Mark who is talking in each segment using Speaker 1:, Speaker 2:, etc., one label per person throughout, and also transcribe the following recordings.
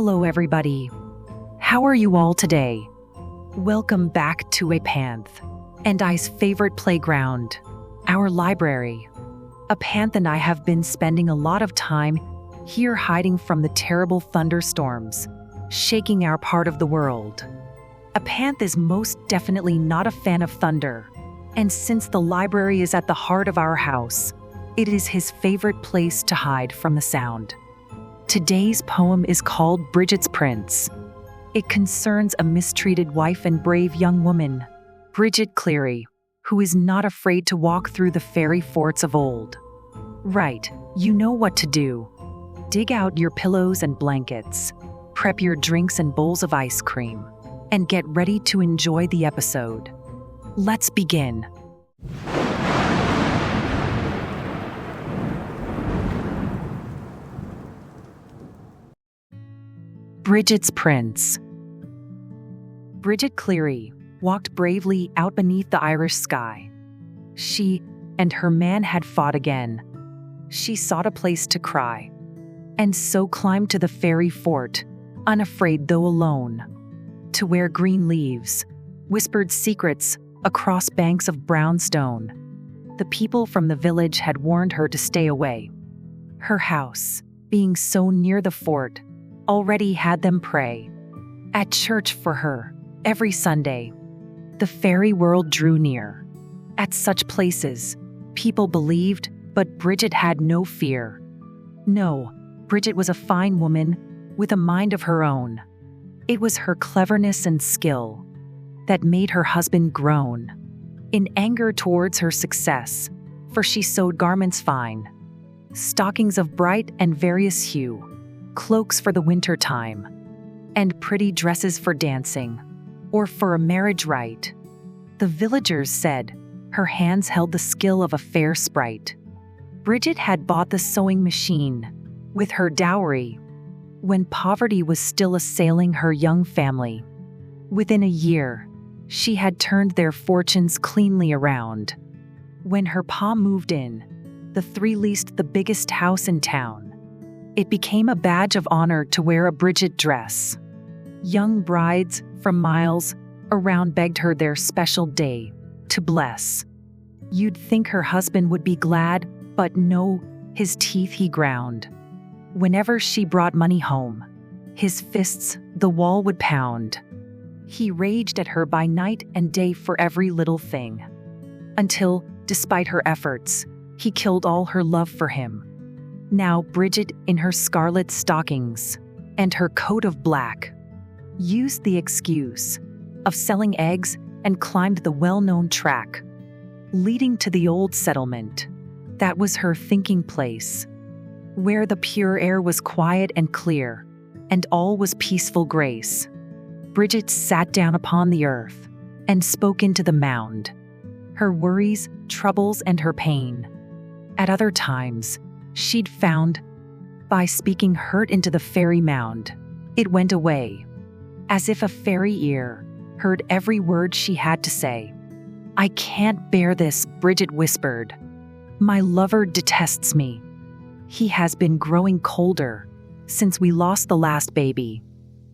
Speaker 1: Hello everybody. How are you all today? Welcome back to a Panth and I's favorite playground, our library. A Panth and I have been spending a lot of time here hiding from the terrible thunderstorms, shaking our part of the world. A Panth is most definitely not a fan of thunder, and since the library is at the heart of our house, it is his favorite place to hide from the sound. Today's poem is called Bridget's Prince. It concerns a mistreated wife and brave young woman, Bridget Cleary, who is not afraid to walk through the fairy forts of old. Right, you know what to do. Dig out your pillows and blankets, prep your drinks and bowls of ice cream, and get ready to enjoy the episode. Let's begin. Bridget's Prince. Bridget Cleary walked bravely out beneath the Irish sky. She and her man had fought again. She sought a place to cry, and so climbed to the fairy fort, unafraid though alone, to where green leaves whispered secrets across banks of brown stone. The people from the village had warned her to stay away. Her house, being so near the fort, already had them pray at church for her every Sunday. The fairy world drew near. At such places, people believed, but Bridget had no fear. No, Bridget was a fine woman with a mind of her own. It was her cleverness and skill that made her husband groan in anger towards her success, for she sewed garments fine, stockings of bright and various hue, cloaks for the winter time, and pretty dresses for dancing, or for a marriage rite. The villagers said her hands held the skill of a fair sprite. Bridget had bought the sewing machine with her dowry when poverty was still assailing her young family. Within a year, she had turned their fortunes cleanly around. When her pa moved in, the three leased the biggest house in town. It became a badge of honor to wear a Bridget dress. Young brides from miles around begged her their special day to bless. You'd think her husband would be glad, but no, his teeth he ground. Whenever she brought money home, his fists the wall would pound. He raged at her by night and day for every little thing, until, despite her efforts, he killed all her love for him. Now Bridget, in her scarlet stockings and her coat of black, used the excuse of selling eggs and climbed the well-known track leading to the old settlement. That was her thinking place, where the pure air was quiet and clear, and all was peaceful grace. Bridget sat down upon the earth and spoke into the mound, her worries, troubles, and her pain. At other times, she'd found, by speaking hurt into the fairy mound, it went away, as if a fairy ear heard every word she had to say. "I can't bear this," Bridget whispered. "My lover detests me. He has been growing colder since we lost the last baby.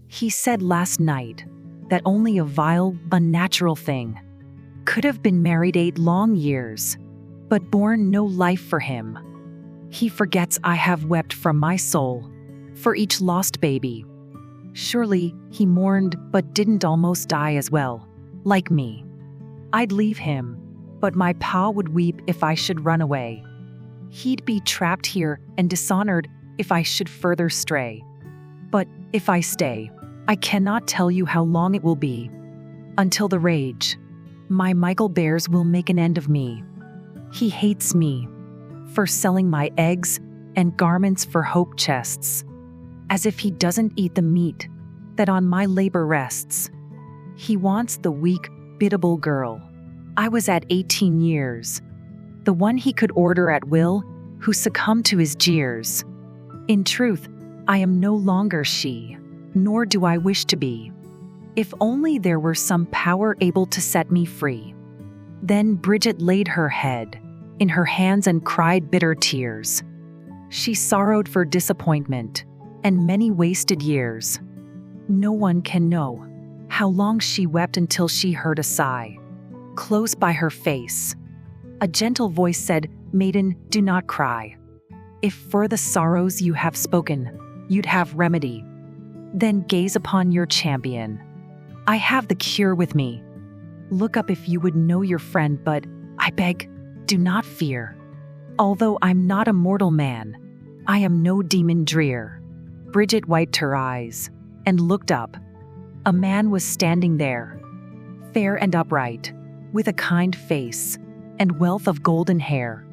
Speaker 1: He said last night that only a vile, unnatural thing could have been married 8 long years, but born no life for him. He forgets I have wept from my soul for each lost baby. Surely he mourned but didn't almost die as well, like me. I'd leave him, but my pa would weep if I should run away. He'd be trapped here and dishonored if I should further stray. But if I stay, I cannot tell you how long it will be, until the rage my Michael bears will make an end of me. He hates me for selling my eggs and garments for hope chests, as if he doesn't eat the meat that on my labor rests. He wants the weak, biddable girl I was at 18 years, the one he could order at will, who succumbed to his jeers. In truth, I am no longer she, nor do I wish to be. If only there were some power able to set me free." Then Bridget laid her head in her hands and cried bitter tears. She sorrowed for disappointment and many wasted years. No one can know how long she wept until she heard a sigh close by her face. A gentle voice said, "Maiden, do not cry. If for the sorrows you have spoken, you'd have remedy, then gaze upon your champion. I have the cure with me. Look up if you would know your friend, but I beg, do not fear. Although I'm not a mortal man, I am no demon drear." Bridget wiped her eyes and looked up. A man was standing there, fair and upright, with a kind face and wealth of golden hair.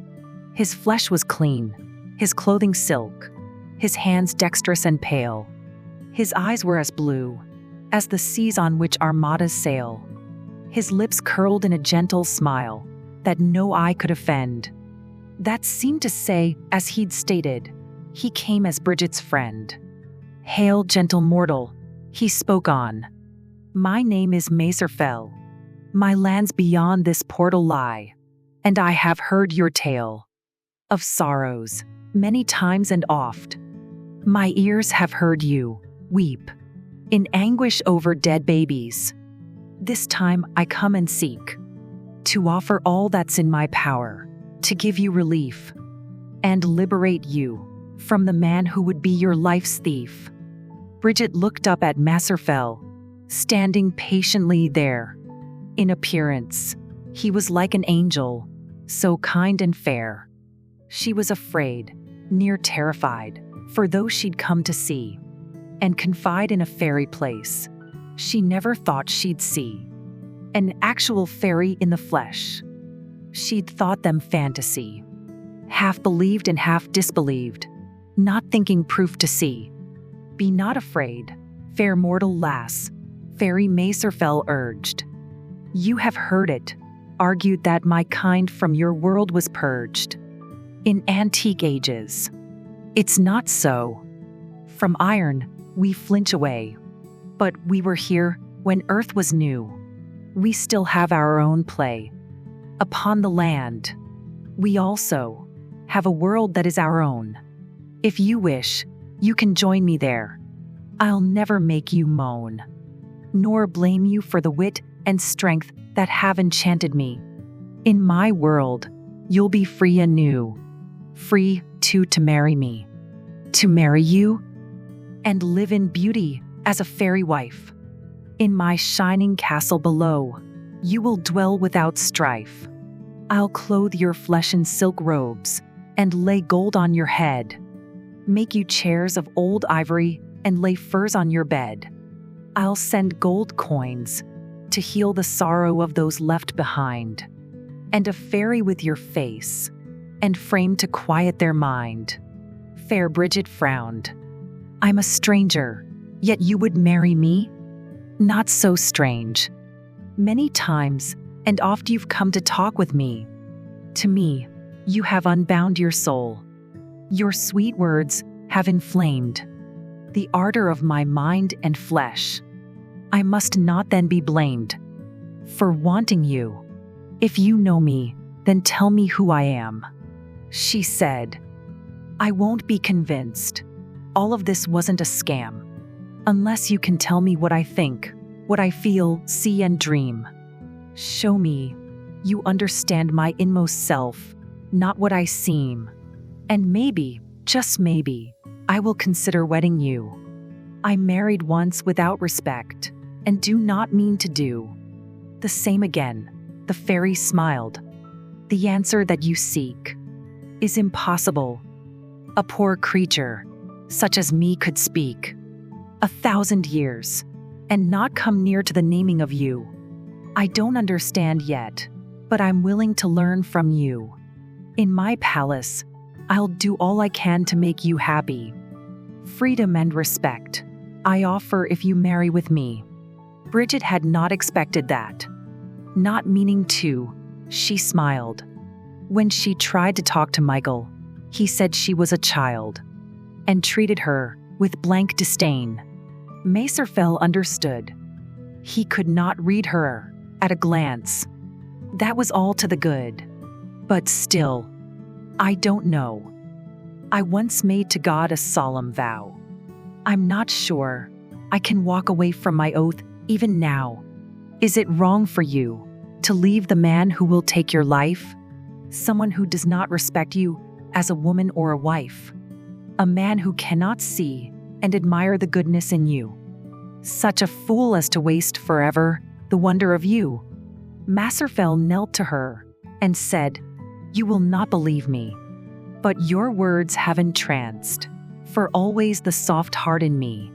Speaker 1: His flesh was clean, his clothing silk, his hands dexterous and pale. His eyes were as blue as the seas on which armadas sail. His lips curled in a gentle smile that no eye could offend. That seemed to say, as he'd stated, he came as Bridget's friend. "Hail, gentle mortal," he spoke on. "My name is Maserfell. My lands beyond this portal lie, and I have heard your tale of sorrows many times and oft. My ears have heard you weep in anguish over dead babies. This time I come and seek to offer all that's in my power to give you relief and liberate you from the man who would be your life's thief." Bridget looked up at Maserfell, standing patiently there. In appearance, he was like an angel, so kind and fair. She was afraid, near terrified, for those she'd come to see and confide in a fairy place she never thought she'd see. An actual fairy in the flesh. She'd thought them fantasy, half believed and half disbelieved, not thinking proof to see. "Be not afraid, fair mortal lass," Fairy Maserfell urged. "You have heard it, argued that my kind from your world was purged in antique ages. It's not so. From iron we flinch away, but we were here when earth was new. We still have our own play upon the land. We also have a world that is our own. If you wish, you can join me there. I'll never make you moan, nor blame you for the wit and strength that have enchanted me. In my world, you'll be free anew, free too to marry me, to marry you, and live in beauty as a fairy wife. In my shining castle below, you will dwell without strife. I'll clothe your flesh in silk robes and lay gold on your head, make you chairs of old ivory and lay furs on your bed. I'll send gold coins to heal the sorrow of those left behind, and a fairy with your face and frame to quiet their mind." Fair Bridget frowned. "I'm a stranger, yet you would marry me? Not so strange. Many times and oft you've come to talk with me. To me, you have unbound your soul. Your sweet words have inflamed the ardor of my mind and flesh. I must not then be blamed for wanting you. If you know me, then tell me who I am." She said, "I won't be convinced. All of this wasn't a scam, unless you can tell me what I think, what I feel, see, and dream. Show me you understand my inmost self, not what I seem. And maybe, just maybe, I will consider wedding you. I married once without respect, and do not mean to do the same again." The fairy smiled. "The answer that you seek is impossible. A poor creature, such as me, could speak 1,000 years and not come near to the naming of you. I don't understand yet, but I'm willing to learn from you. In my palace, I'll do all I can to make you happy. Freedom and respect I offer if you marry with me." Bridget had not expected that. Not meaning to, she smiled. When she tried to talk to Michael, he said she was a child and treated her with blank disdain. Maserfell understood. He could not read her at a glance. That was all to the good. But still, "I don't know. I once made to God a solemn vow I'm not sure. I can walk away from my oath even now. Is it wrong for you to leave the man who will take your life? Someone who does not respect you as a woman or a wife. A man who cannot see and admire the goodness in you. Such a fool as to waste forever the wonder of you. Masserfell knelt to her and said, "You will not believe me, but your words have entranced, for always the soft heart in me.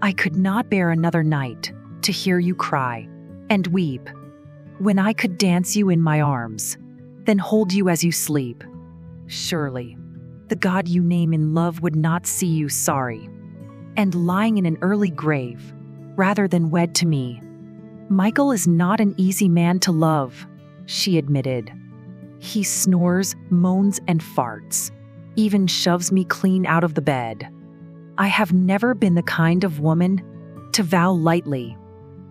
Speaker 1: I could not bear another night to hear you cry and weep, when I could dance you in my arms, then hold you as you sleep. Surely, the God you name in love would not see you sorry, and lying in an early grave, rather than wed to me. Michael is not an easy man to love," she admitted. "He snores, moans, and farts, even shoves me clean out of the bed. I have never been the kind of woman to vow lightly,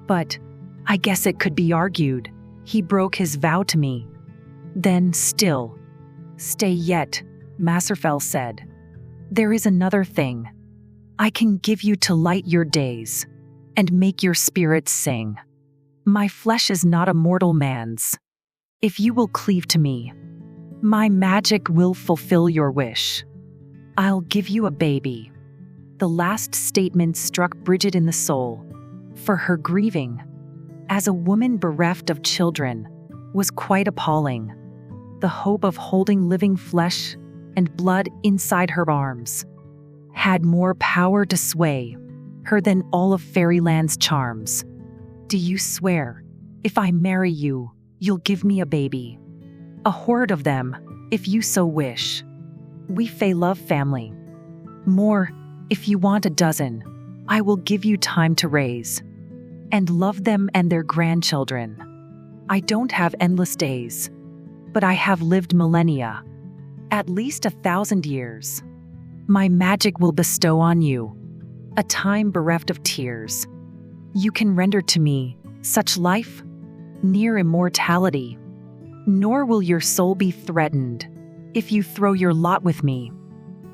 Speaker 1: but I guess it could be argued he broke his vow to me. Then still, stay yet," Masserfell said. "There is another thing. I can give you to light your days and make your spirits sing. My flesh is not a mortal man's. If you will cleave to me, my magic will fulfill your wish. I'll give you a baby." The last statement struck Bridget in the soul, for her grieving, as a woman bereft of children, was quite appalling. The hope of holding living flesh and blood inside her arms had more power to sway her than all of fairyland's charms. "Do you swear, if I marry you, you'll give me a baby? A horde of them, if you so wish. We Fae love family. More, if you want a dozen, I will give you time to raise and love them and their grandchildren. I don't have endless days, but I have lived millennia, at least 1,000 years. My magic will bestow on you a time bereft of tears. You can render to me such life, near immortality, nor will your soul be threatened if you throw your lot with me.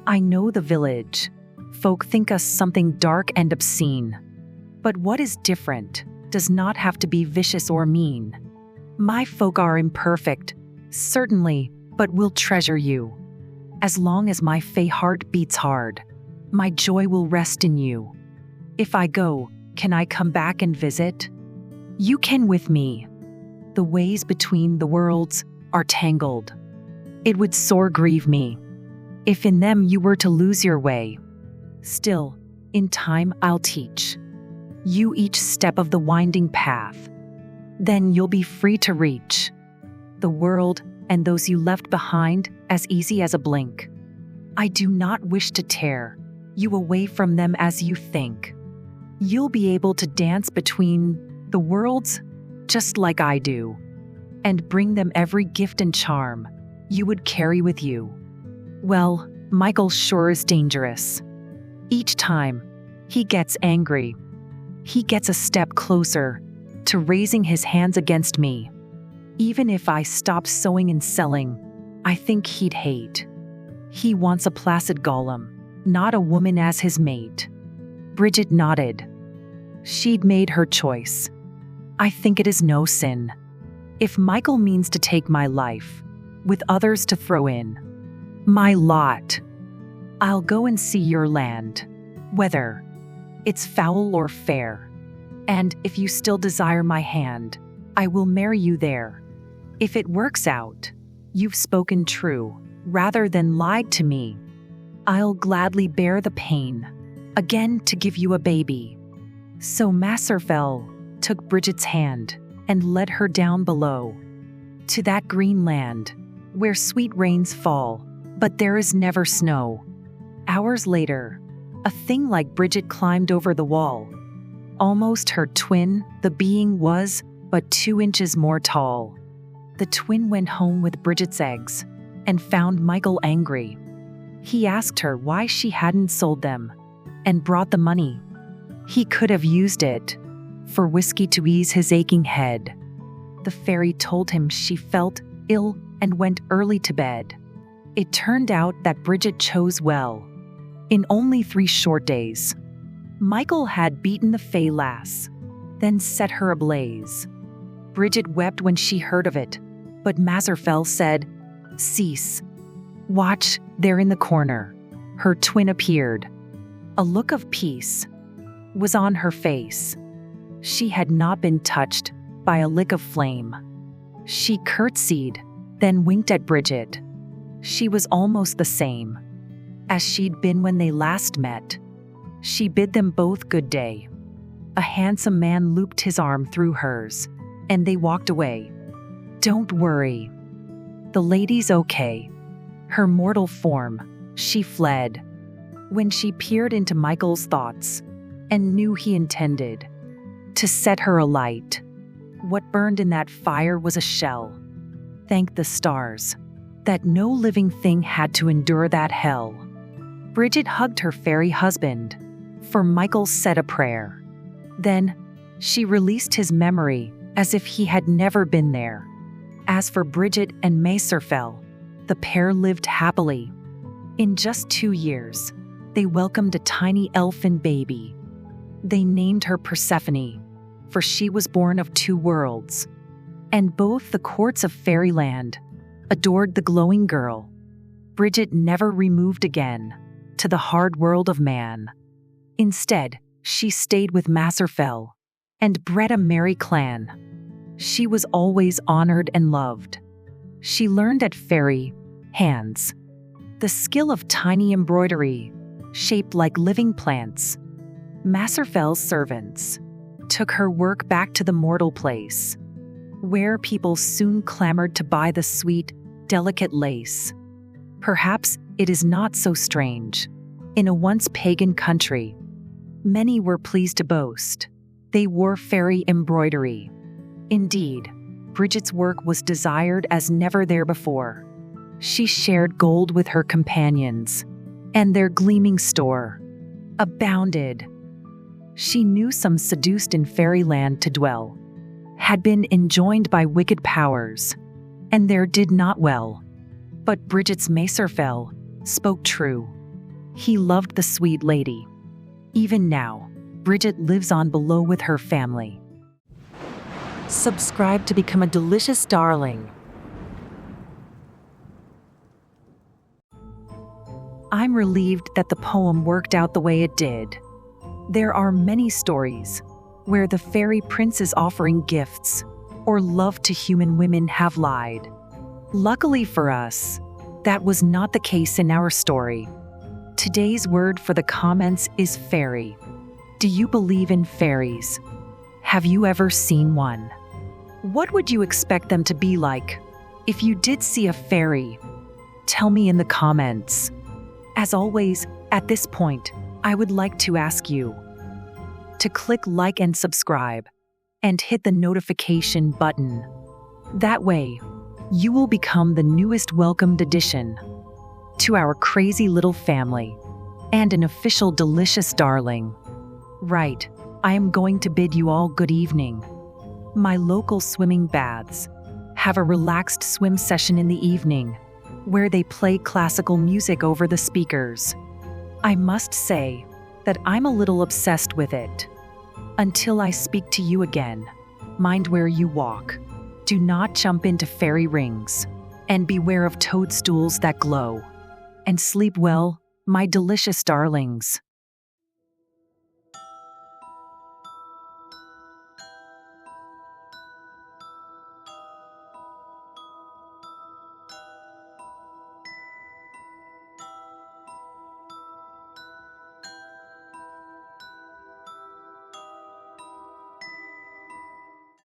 Speaker 1: I know the village folk think us something dark and obscene, but what is different does not have to be vicious or mean. My folk are imperfect, certainly, but will treasure you. As long as my Fae heart beats hard, my joy will rest in you. If I go, can I come back and visit? You can with me. The ways between the worlds are tangled. It would sore grieve me if in them you were to lose your way. Still, in time I'll teach you each step of the winding path. Then you'll be free to reach the world and those you left behind as easy as a blink. I do not wish to tear you away from them as you think. You'll be able to dance between the worlds just like I do, and bring them every gift and charm you would carry with you. Well, Michael sure is dangerous. Each time he gets angry, he gets a step closer to raising his hands against me. Even if I stop sewing and selling, I think he'd hate. He wants a placid golem, not a woman as his mate. Bridget nodded. She'd made her choice. I think it is no sin. If Michael means to take my life, with others to throw in my lot, I'll go and see your land, whether it's foul or fair. And if you still desire my hand, I will marry you there. If it works out, you've spoken true, rather than lied to me. I'll gladly bear the pain, again to give you a baby." So Masserfell took Bridget's hand and led her down below, to that green land, where sweet rains fall, but there is never snow. Hours later, a thing like Bridget climbed over the wall. Almost her twin, the being was but 2 inches more tall. The twin went home with Bridget's eggs and found Michael angry. He asked her why she hadn't sold them and brought the money. He could have used it for whiskey to ease his aching head. The fairy told him she felt ill and went early to bed. It turned out that Bridget chose well. In only 3 short days, Michael had beaten the Fey lass, then set her ablaze. Bridget wept when she heard of it, but Mazerfell said, "Cease. Watch, there in the corner." Her twin appeared. A look of peace was on her face. She had not been touched by a lick of flame. She curtsied, then winked at Bridget. She was almost the same as she'd been when they last met. She bid them both good day. A handsome man looped his arm through hers, and they walked away. "Don't worry. The lady's okay." Her mortal form, she fled. When she peered into Michael's thoughts and knew he intended to set her alight, what burned in that fire was a shell. Thank the stars that no living thing had to endure that hell. Bridget hugged her fairy husband, for Michael said a prayer. Then, she released his memory as if he had never been there. As for Bridget and Mazerfell, the pair lived happily. In just 2 years, they welcomed a tiny elfin baby. They named her Persephone, for she was born of 2 worlds. And both the courts of fairyland adored the glowing girl. Bridget never removed again to the hard world of man. Instead, she stayed with Mazerfell and bred a merry clan. She was always honored and loved. She learned at fairy hands the skill of tiny embroidery, shaped like living plants. Mazerfell's servants took her work back to the mortal place, where people soon clamored to buy the sweet, delicate lace. Perhaps it is not so strange. In a once pagan country, many were pleased to boast they wore fairy embroidery. Indeed, Bridget's work was desired as never there before. She shared gold with her companions, and their gleaming store abounded. She knew some seduced in fairyland to dwell had been enjoined by wicked powers, and there did not well. But Bridget's Mazerfell spoke true. He loved the sweet lady. Even now, Bridget lives on below with her family. Subscribe to become a delicious darling. I'm relieved that the poem worked out the way it did. There are many stories where the fairy princes offering gifts or love to human women have lied. Luckily for us, that was not the case in our story. Today's word for the comments is fairy. Do you believe in fairies? Have you ever seen one? What would you expect them to be like? If you did see a fairy, tell me in the comments. As always, at this point, I would like to ask you to click like and subscribe, and hit the notification button. That way, you will become the newest welcomed addition to our crazy little family, and an official delicious darling. Right, I am going to bid you all good evening. My local swimming baths have a relaxed swim session in the evening, where they play classical music over the speakers. I must say that I'm a little obsessed with it. Until I speak to you again, mind where you walk. Do not jump into fairy rings, and beware of toadstools that glow. And sleep well, my delicious darlings.